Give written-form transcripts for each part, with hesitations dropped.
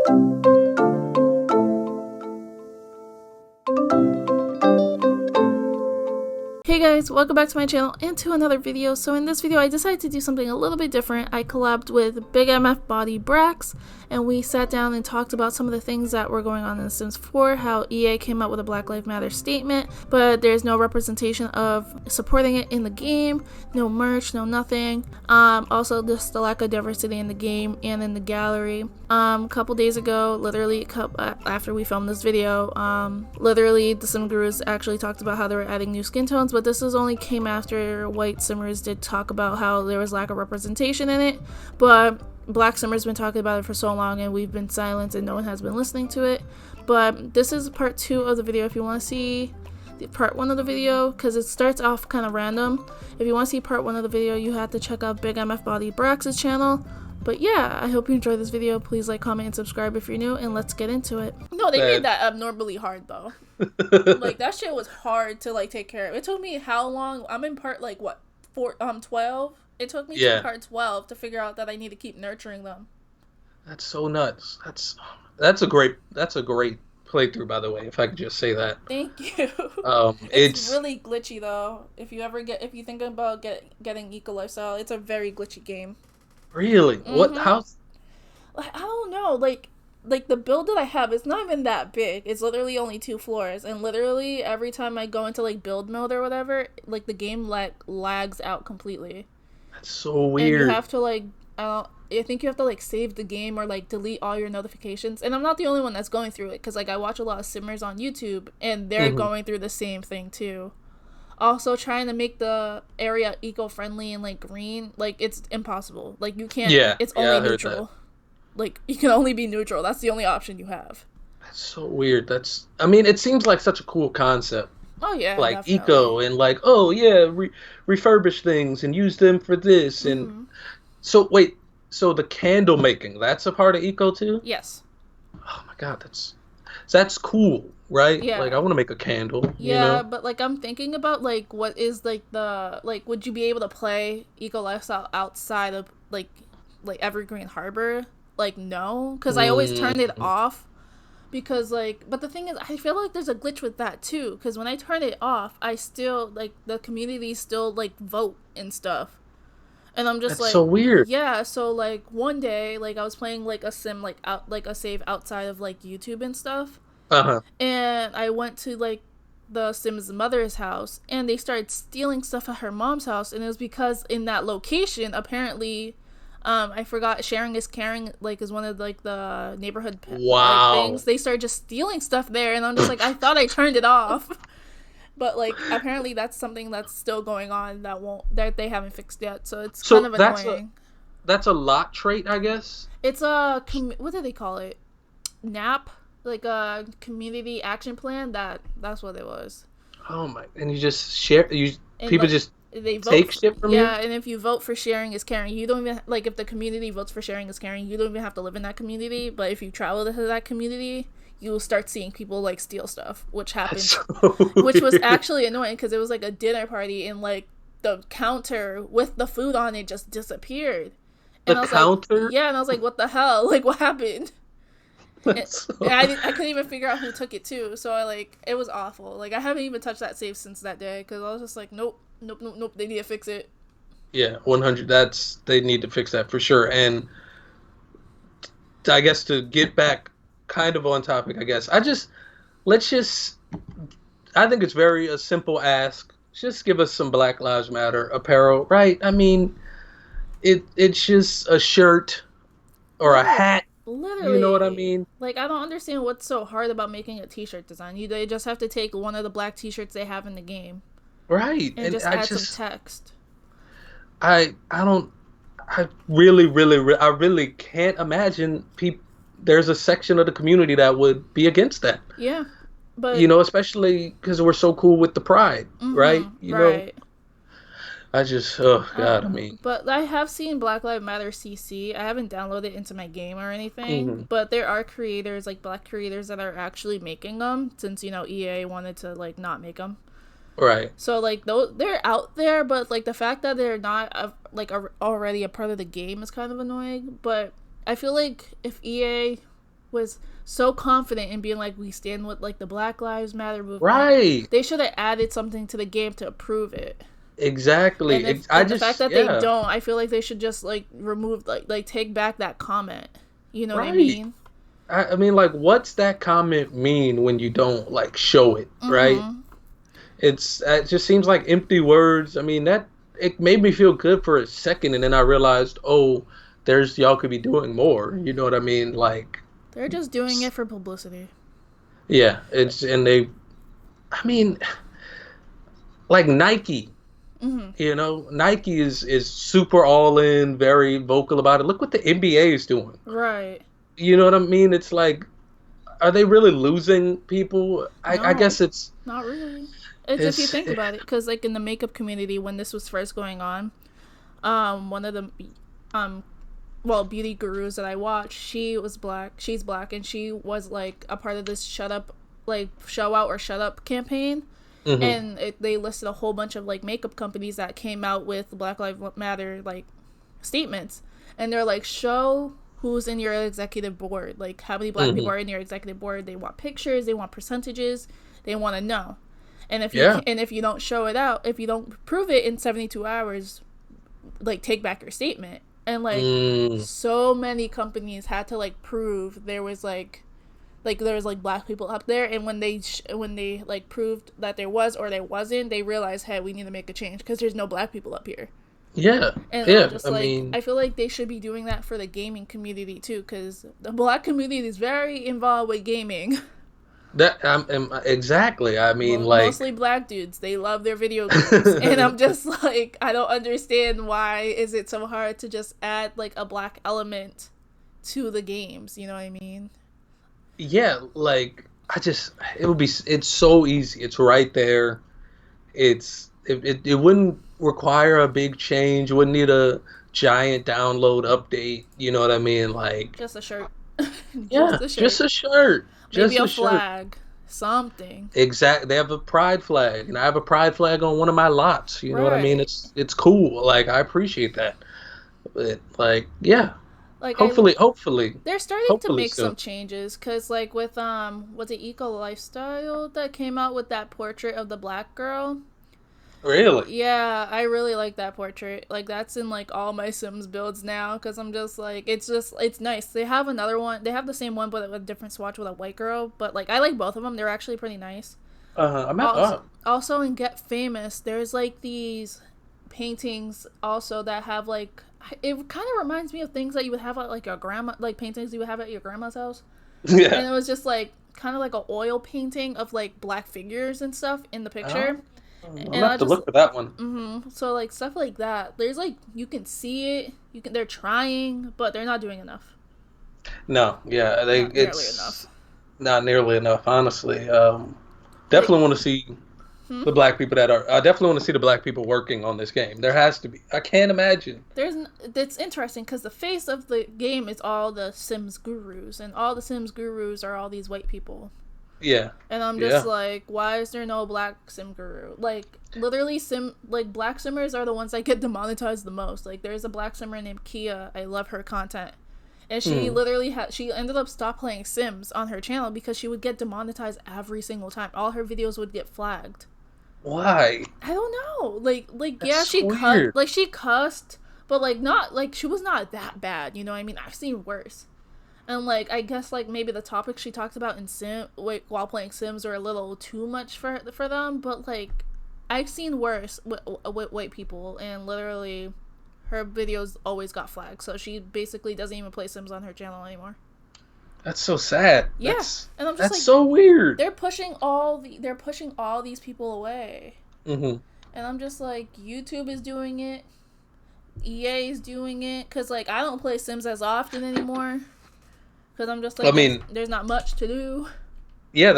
Hey guys, welcome back to my channel and to another video. So in this video I decided to do something a little bit different. I collabed with BigMFBody BRAX and we sat down and talked about some of the things that were going on in The Sims 4, how EA came out with a Black Lives Matter statement, but there's no representation of supporting it in the game, no merch, no nothing. Also just the lack of diversity in the game and in the gallery. A couple days ago, literally after we filmed this video, literally the Sim Gurus actually talked about how they were adding new skin tones, but this only came after white Simmers did talk about how there was lack of representation in it. But Black Simmers been talking about it for so long and we've been silent and no one has been listening to it. But this is part 2 of the video. If you want to see part 1 of the video, because it starts off kind of random, if you want to see part 1 of the video you have to check out BigMFBody BRAX's channel. But yeah, I hope you enjoyed this video. Please like, comment, and subscribe if you're new, and let's get into it. No, they made that abnormally hard though. Like that shit was hard to like take care of. It took me how long? I'm in part like what 12. It took me to part 12 to figure out that I need to keep nurturing them. That's so nuts. That's a great playthrough, by the way, if I could just say that. Thank you. It's really glitchy though. If you think about getting eco lifestyle, it's a very glitchy game. Really? What? How? Like, I don't know. Like the build that I have, it's not even that big. It's literally only 2 floors, and literally every time I go into like build mode or whatever, like the game lags out completely. That's so weird. And you have to like, I think you have to like save the game or like delete all your notifications. And I'm not the only one that's going through it, because like I watch a lot of Simmers on YouTube and they're going through the same thing too. Also, trying to make the area eco-friendly and like green, like it's impossible. Like you can't. Yeah, it's only neutral. Like you can only be neutral. That's the only option you have. That's so weird. I mean, it seems like such a cool concept. Oh yeah, like definitely. Eco and like, oh yeah, refurbish things and use them for this. And so wait, so the candle making, that's a part of Eco too? Yes. Oh my god, that's cool, right? Yeah. Like I want to make a candle. Yeah, you know? but like I'm thinking about like what is like would you be able to play Eco Lifestyle outside of like Evergreen Harbor? Like no, because I always turned it off. Because like, but the thing is, I feel like there's a glitch with that too. Because when I turn it off, I still like the community still like vote and stuff, and I'm just that's so weird. Yeah, so like one day, like I was playing like a sim like a save outside of like YouTube and stuff. And I went to like the Sim's mother's house, and they started stealing stuff at her mom's house, and it was because in that location apparently. I forgot sharing is caring, like, is one of like the neighborhood things. They started just stealing stuff there, and I'm just like, I thought I turned it off, but like apparently that's something that's still going on that they haven't fixed yet. So it's kind of annoying. That's a lot trait, I guess. It's a what do they call it? NAP, like a community action plan. That's what it was. Oh my! And you just share people like, just. They vote take shit from you? Yeah, and if you vote for sharing is caring, you don't even like if the community votes for sharing is caring, you don't even have to live in that community. But if you travel to that community, you will start seeing people like steal stuff, which happened, which was actually annoying because it was like a dinner party and like the counter with the food on it just disappeared. And the counter? Like, yeah, and I was like, what the hell? Like, what happened? And I couldn't even figure out who took it too. So it was awful. Like I haven't even touched that save since that day because I was just like, nope. They need to fix it. Yeah, 100. They need to fix that for sure. And I guess to get back kind of on topic, I guess I think it's a simple ask. Just give us some Black Lives Matter apparel, right? I mean, it's just a shirt or a hat. Literally, you know what I mean? Like, I don't understand what's so hard about making a t-shirt design. They just have to take one of the black t-shirts they have in the game. Right. And just add some text. I really can't imagine there's a section of the community that would be against that. Yeah. But you know, especially because we're so cool with the pride, right? You know, I just, oh God, I mean. But I have seen Black Lives Matter CC. I haven't downloaded it into my game or anything, but there are creators, like black creators, that are actually making them since, you know, EA wanted to, like, not make them. Right. So, like, they're out there, but, like, the fact that they're not, already a part of the game is kind of annoying. But I feel like if EA was so confident in being like, we stand with like the Black Lives Matter movement. Right. They should have added something to the game to approve it. Exactly. And the fact that they don't, I feel like they should just like remove, like take back that comment. You know what I mean? I mean, like, what's that comment mean when you don't like show it, right? It just seems like empty words. I mean, it made me feel good for a second, and then I realized, oh, y'all could be doing more. You know what I mean? Like, they're just doing it for publicity. Yeah, I mean, like Nike. You know, Nike is super all in, very vocal about it. Look what the NBA is doing. Right. You know what I mean? It's like, are they really losing people? I guess it's not really. If you think about it, because like in the makeup community when this was first going on, one of the beauty gurus that I watched, she's black, and she was like a part of this shut up, like show out or shut up campaign. And they listed a whole bunch of like makeup companies that came out with Black Lives Matter like statements, and they're like, show who's in your executive board, like how many black people are in your executive board. They want pictures, they want percentages, they want to know. And if you don't show it out, if you don't prove it in 72 hours, like take back your statement. And like so many companies had to like prove there was like there was like black people up there, and when they like proved that there was or there wasn't, they realized, hey, we need to make a change because there's no black people up here. Yeah. And I feel like they should be doing that for the gaming community too, because the black community is very involved with gaming. Exactly. I mean, like, mostly black dudes, they love their video games. And I'm just like, I don't understand why is it so hard to just add like a black element to the games, you know what I mean? Yeah, like, it's so easy. It's right there. It wouldn't require a big change. Wouldn't need a giant download update. You know what I mean? Like, just a shirt. Just a shirt. Maybe a flag. Something. Exactly. They have a pride flag, and I have a pride flag on one of my lots. You know what I mean? It's cool. Like, I appreciate that. But, like, yeah. Like, hopefully they're starting to make some changes, because like with was it Eco Lifestyle that came out with that portrait of the black girl? Really? Yeah, I really like that portrait. Like, that's in like all my Sims builds now, because I'm just like, it's nice. They have another one, they have the same one but with a different swatch with a white girl, but like I like both of them. They're actually pretty nice. Also in Get Famous, there's like these paintings also that have like, it kind of reminds me of things that you would have at like your grandma, like paintings you would have at your grandma's house. Yeah. And it was just like kind of like an oil painting of like black figures and stuff in the picture. I'm gonna have to look for that one. So like stuff like that, there's like, you can see it, they're trying, but they're not doing enough. No, yeah, not nearly enough, honestly. Definitely want to see the black people I definitely want to see the black people working on this game. There has to be. I can't imagine. It's interesting because the face of the game is all the Sims gurus, and all the Sims gurus are all these white people. Yeah. And I'm just like, why is there no black Sim guru? Like, literally black Simmers are the ones that get demonetized the most. Like, there's a black Simmer named Kia. I love her content. And she literally she ended up stop playing Sims on her channel because she would get demonetized every single time. All her videos would get flagged. Why? I don't know. Like That's she cussed, but like not like she was not that bad, you know what I mean? I've seen worse. And like I guess like maybe the topics she talked about in while playing Sims are a little too much for them, but like I've seen worse with white people, and literally her videos always got flagged, so she basically doesn't even play Sims on her channel anymore. That's so sad. Yeah, and I'm just that's so weird. They're pushing all these people away. And I'm just like, YouTube is doing it, EA is doing it, because like I don't play Sims as often anymore, because I'm just like, there's not much to do. Yeah,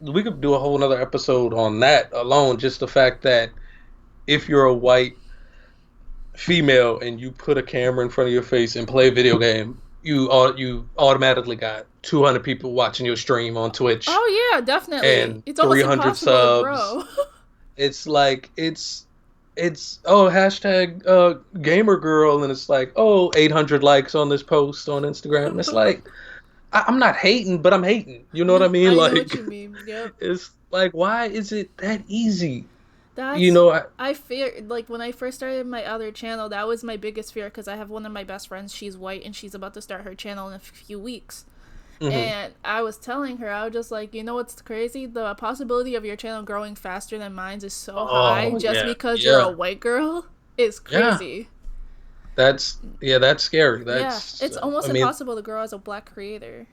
we could do a whole nother episode on that alone. Just the fact that if you're a white female and you put a camera in front of your face and play a video game, you automatically got 200 people watching your stream on Twitch. Oh yeah, definitely. And it's 300 subs. Bro. It's like it's hashtag gamer girl, and it's like 800 likes on this post on Instagram. It's like, I'm not hating, but I'm hating. You know what I mean? I know Like, what you mean. Yep. it's like, why is it that easy? You That's know, I fear, like, when I first started my other channel, that was my biggest fear, because I have one of my best friends, she's white, and she's about to start her channel in a few weeks. mhm. And I was telling her, I was just like, you know what's crazy? The possibility of your channel growing faster than mine is so high, Oh just yeah, because you're a yeah, white girl is yeah. crazy. That's scary. Yeah, That's it's almost I mean, impossible to grow as a black creator.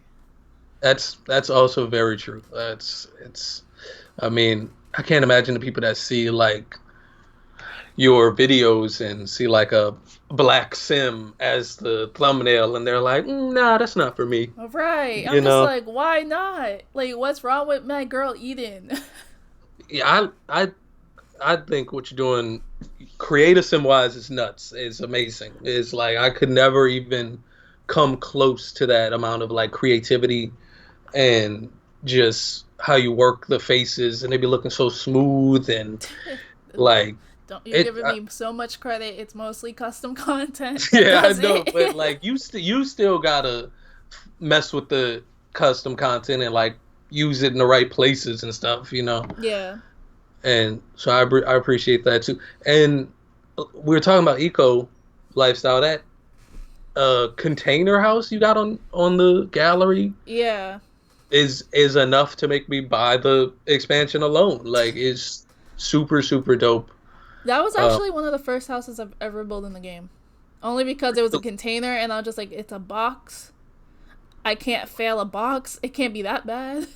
that's also very true. That's it's. I mean, I can't imagine the people that see like your videos and see like a black sim as the thumbnail, and they're like, nah, that's not for me. Right. You I'm just know? like, why not? Like, what's wrong with my girl Eden? Yeah, I think what you're doing, creative sim wise, is nuts. It's amazing. It's like I could never even come close to that amount of like creativity and just how you work the faces, and they be looking so smooth and like Don't, you're it. giving me so much credit. It's mostly custom content that Yeah, I does know, but it. like you still gotta mess with the custom content and like use it in the right places and stuff, you know. Yeah. And so I appreciate that too. And we were talking about eco lifestyle. That container house you got on the gallery Yeah. is enough to make me buy the expansion alone. Like, it's super dope. That was Uh, actually one of the first houses I've ever built in the game. Only because it was a container, and I was just like, it's a box. I can't fail a box. It can't be that bad.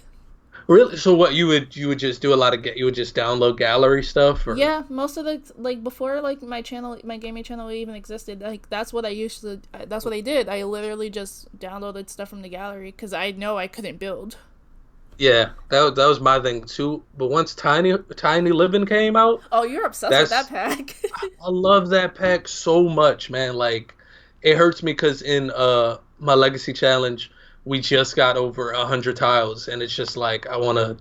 really? So what you would just do a lot of you would just download gallery stuff or Yeah, most of the, like, before, like, my channel, my gaming channel even existed, like, that's what I used to, that's what I did. I literally just downloaded stuff from the gallery because I know I couldn't build. yeah, that was my thing too. But once Tiny Living came out, Oh, you're obsessed with that that's pack. I love that pack so much, man. Like, it hurts me because in my legacy challenge, we just got over 100 tiles, and it's just like I want to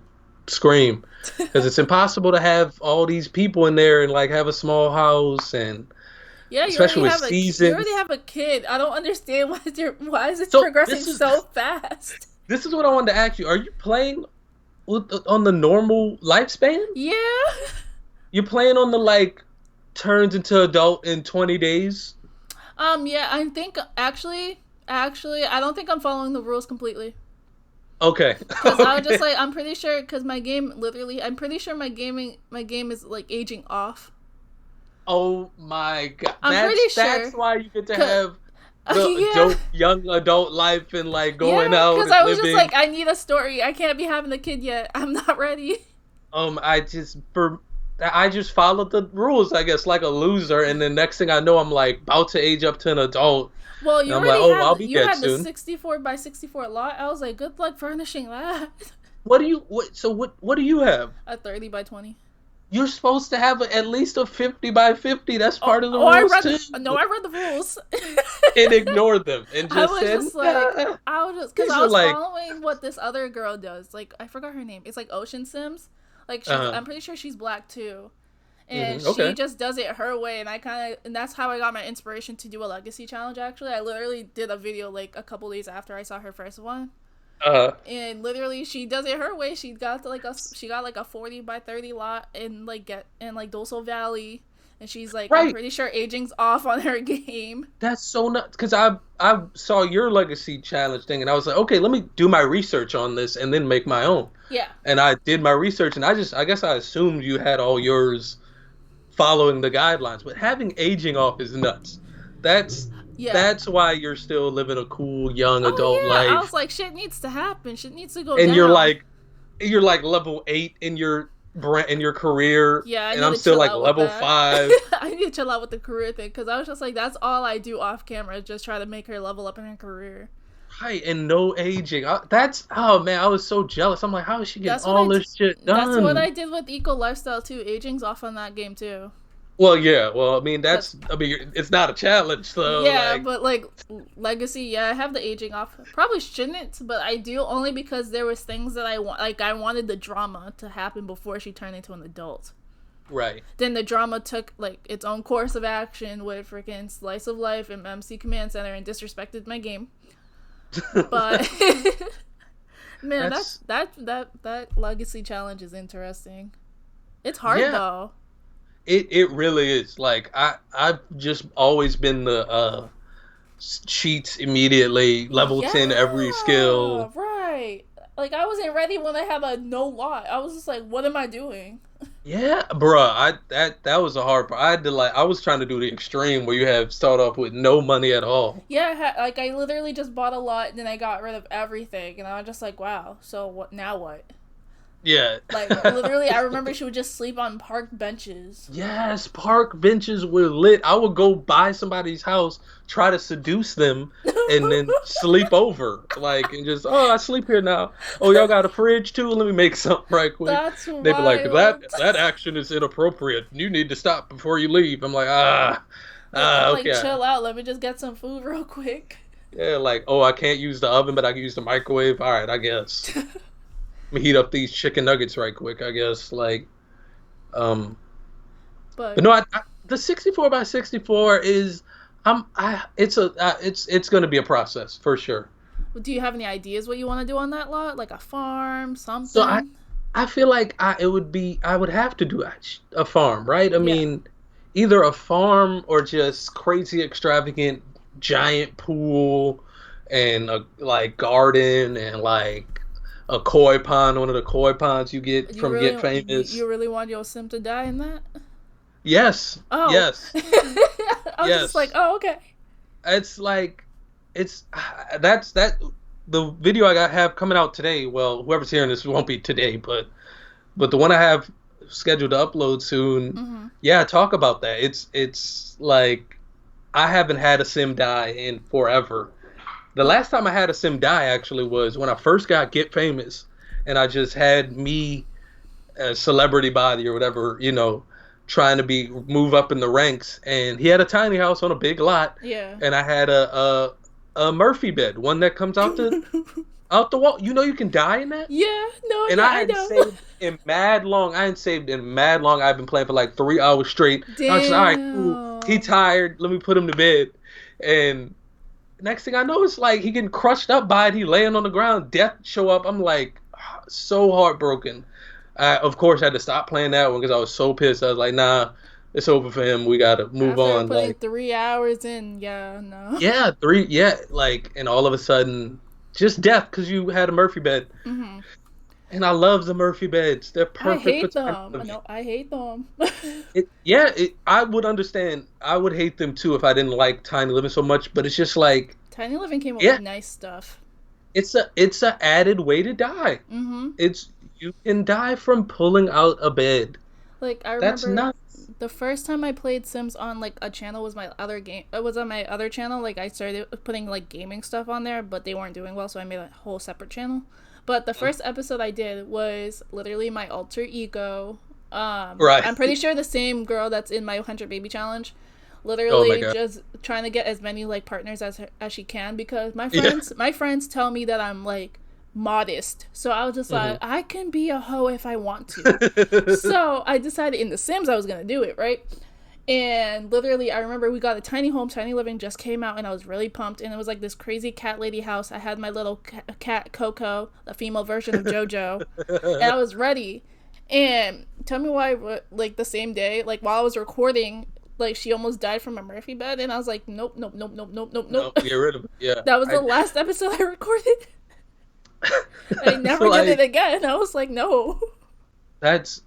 scream because it's impossible to have all these people in there and like have a small house, and Yeah, especially with you already seasons. have a kid. I don't understand why is it So progressing so fast? this is what I wanted to ask you. Are you playing on the normal lifespan? Yeah. You're playing on the like turns into adult in 20 days? Yeah, I think actually I don't think I'm following the rules completely. Okay. Cuz I was just Okay. like, I'm pretty sure, cuz my game literally, I'm pretty sure my game is like aging off. Oh my God. I'm pretty That's sure. why you get to Cause, have the yeah. dope young adult life and like going Yeah, out cuz and I was just living. like, I need a story. I can't be having a kid yet. I'm not ready. I just for I just followed the rules, I guess, like a loser, and then next thing I know, I'm like about to age up to an adult, Well, and I'm like, oh, I'll be you dead had the soon. 64 by 64 lot. I was like, good luck furnishing that. What do you have? A 30 by 20. You're supposed to have at least a 50 by 50. That's Oh, part of the oh, I rules read too. no, I read the rules. And ignored them and I just was said, just like, nah. I was just, because These I are was like, following what this other girl does. Like, I forgot her name. It's like Ocean Sims. Like, uh, I'm pretty sure she's black too. And she okay, just does it her way. And and that's how I got my inspiration to do a legacy challenge, actually. I literally did a video like a couple days after I saw her first one. uh, And literally she does it her way. She got like a 40 by 30 lot in like Dulce Valley, and she's like, I'm right. pretty sure aging's off on her game. That's so nuts because I saw your legacy challenge thing and I was like, okay, let me do my research on this and then make my own. Yeah. And I did my research and I guess I assumed you had all yours following the guidelines, but having aging off is nuts. That's Yeah. that's why you're still living a cool young adult Oh yeah. I life, was like, shit needs to happen. Shit needs to go and down. you're like level 8 in your brand in your career, Yeah, I and need I'm to still chill like out with level that. 5. I need to chill out with the career thing, because I was just like, that's all I do off camera, is just try to make her level up in her career. Right, and no aging. That's oh man, I was so jealous. I'm like, how is she getting That's what I all d- this shit that's what done? I did with Eco Lifestyle too. Aging's off on that game too. Well, yeah. Well, I mean, Cause it's not a challenge, so yeah, like, but like Legacy, yeah, I have the aging off. Probably shouldn't, but I do, only because there was things that I want. Like, I wanted the drama to happen before she turned into an adult. right. Then the drama took like its own course of action with freaking Slice of Life and MC Command Center and disrespected my game. But man, That's that legacy challenge is interesting. It's hard yeah. though. It really is. Like I've just always been the cheats immediately, level 10 every Yeah, skill. right. Like I wasn't ready when I had a no lot. I was just like, what am I doing? Yeah, bruh. That was a hard part. I had to like I was trying to do the extreme where you have start off with no money at all. Yeah, like I literally just bought a lot and then I got rid of everything, and I was just like, wow. So what now? What? Yeah. Like literally, I remember she would just sleep on park benches. Yes, park benches were lit. I would go by somebody's house, try to seduce them, and then sleep over. Like, and just, oh, I sleep here now. Oh, y'all got a fridge too? Let me make something right quick. That's They'd be like, wild. that action is inappropriate. You need to stop before you leave. I'm like, Like okay. chill out. Let me just get some food real quick. Yeah, like, oh, I can't use the oven, but I can use the microwave. All right, I guess. Let me heat up these chicken nuggets right quick, I guess. Like, um, But but no, the 64 by 64 is it's going to be a process for sure. do you have any ideas what you want to do on that lot? Like a farm, So something? I feel like I would have to do a farm, right? I Yeah. mean, either a farm or just crazy extravagant giant pool and a like garden and like a koi pond, one of the koi ponds you get You from Get really, Famous. you really want your sim to die in that? Yes. Oh. Yes. I was just like, Yes. oh, okay. It's like it's that's that the video have coming out today. Well, whoever's hearing this won't be today, but the one I have scheduled to upload soon. Mm-hmm. Yeah, talk about that. It's like I haven't had a sim die in forever. The But last time I had a sim die actually was when I first got Get Famous, and I just had me as celebrity body or whatever, trying to be move up in the ranks. And he had a tiny house on a big lot, yeah. and I had a Murphy bed, one that comes out the wall. You can die in that. Yeah, no, And yeah, I I hadn't know. saved in mad long. I hadn't saved in mad long. I've been playing for like 3 hours straight. I was just all right, cool. He Damn. tired. Let me put him to bed. And next thing I know, it's like he getting crushed up by it. He laying on the ground. Death show up. I'm like so heartbroken. I of course had to stop playing that one because I was so pissed. I was like, nah, it's over for him. We gotta move After on. putting Like, 3 hours in, yeah, no. yeah, three, yeah, like, and all of a sudden, just death because you had a Murphy bed. Hmm. And I love the Murphy beds. They're I perfect for hate tiny them. living. No, I hate them. I would understand. I would hate them too if I didn't like tiny living so much. But it's just like, Tiny Living came up with yeah, nice stuff. it's a added way to die. Hmm. It's you can die from pulling out a bed. Like I That's remember nuts. the first time I played Sims on like a channel was my other game. It was on my other channel. Like I started putting like gaming stuff on there, but they weren't doing well, so I made a whole separate channel. But the first episode I did was literally my alter ego. Right. I'm pretty sure the same girl that's in my 100 baby challenge. Oh my Literally god. just trying to get as many like partners as she can, because Yeah. my friends tell me that I'm like modest. So I was just Hmm. like, I can be a hoe if I want to. So I decided in The Sims I was gonna do it, right? And literally, I remember we got a tiny home, tiny living just came out, and I was really pumped. And it was like this crazy cat lady house. I had my little cat Coco, the female version of JoJo, and I was ready. And tell me why, like the same day, like while I was recording, like she almost died from a Murphy bed, and I was like, nope, nope, nope, nope, nope, nope, No, nope. get rid of it. Yeah. That was the last episode I recorded. I never So did it like again. I was like, no. that's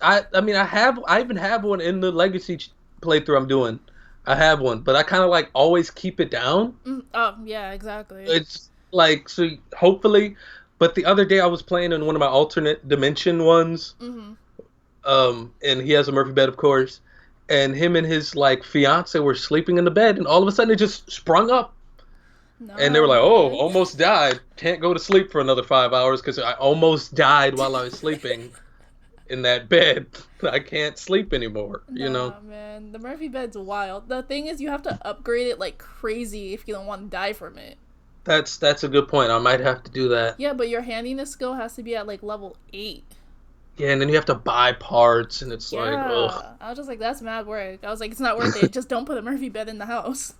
I mean I even have one in the legacy playthrough I'm doing. I have one, but I kind of like always keep it down. Oh yeah, exactly. It's like so hopefully, but the other day I was playing in one of my alternate dimension ones, Mm-hmm. and he has a Murphy bed, of course, and him and his like fiance were sleeping in the bed, and all of a sudden it just sprung up, and they were No, like, "Oh, man. almost died. Can't go to sleep for another 5 hours because I almost died while I was sleeping in that bed. I can't sleep anymore." Nah, man. The Murphy bed's wild. The thing is, you have to upgrade it like crazy if you don't want to die from it. That's a good point. I might have to do that. Yeah, but your handiness skill has to be at like level 8. Yeah, and then you have to buy parts, and it's like, ugh. Yeah. I was just like, that's mad work. I was like, it's not worth it. Just don't put a Murphy bed in the house.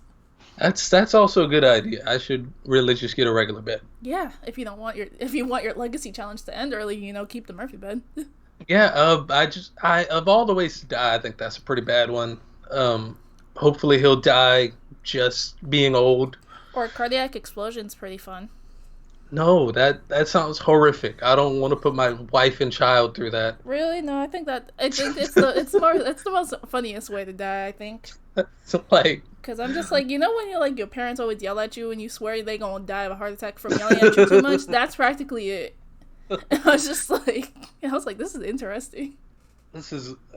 That's also a good idea. I should really just get a regular bed. Yeah, if you want your legacy challenge to end early, keep the Murphy bed. Yeah, I of all the ways to die, I think that's a pretty bad one. Um, Hopefully he'll die just being old. Or cardiac explosion's pretty fun. No, that sounds horrific. I don't want to put my wife and child through that. Really? No, I think it's the most funniest way to die, I think. So like, Cause I'm just like, when you like your parents always yell at you and you swear they gonna die of a heart attack from yelling at you too much. That's practically it. And I was like, this is interesting.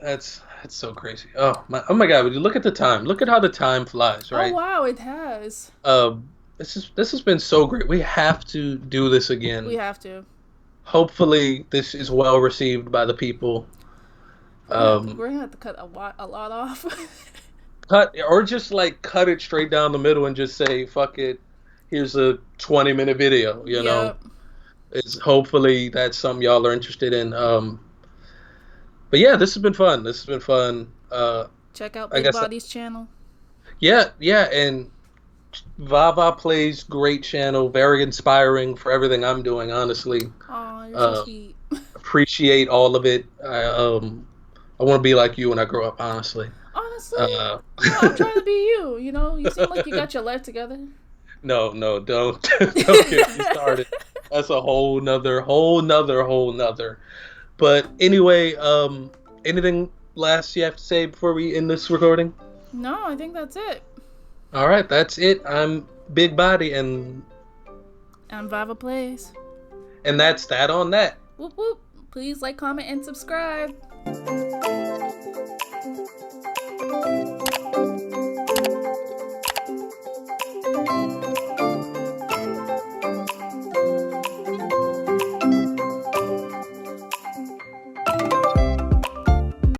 that's so crazy. Oh my God! Would you look at the time? Look at how the time flies, Oh right? wow, it has. This has been so great. We have to do this We again. have to. Hopefully, this is well received by the people. We're gonna have to cut a lot off. Cut or just like cut it straight down the middle and just say, "Fuck it." Here's a 20-minute video. Yep. Is hopefully that's something y'all are interested in. But yeah, this has been fun. This has been fun. Check out I Big guess Body's channel. yeah, and Vava plays great channel, very inspiring for everything I'm doing. Honestly, Oh, you're so uh, sweet. appreciate all of it. I want to be like you when I grow up. Honestly, Honestly, uh, I'm trying to be you. You seem like you got your life together. no, don't don't get me started. That's a whole nother. But anyway, anything last you have to say before we end this recording? No, I think that's it. All right, that's it. I'm Big Body, And Vava plays. and that's that on that. Whoop whoop. Please like, comment, and subscribe.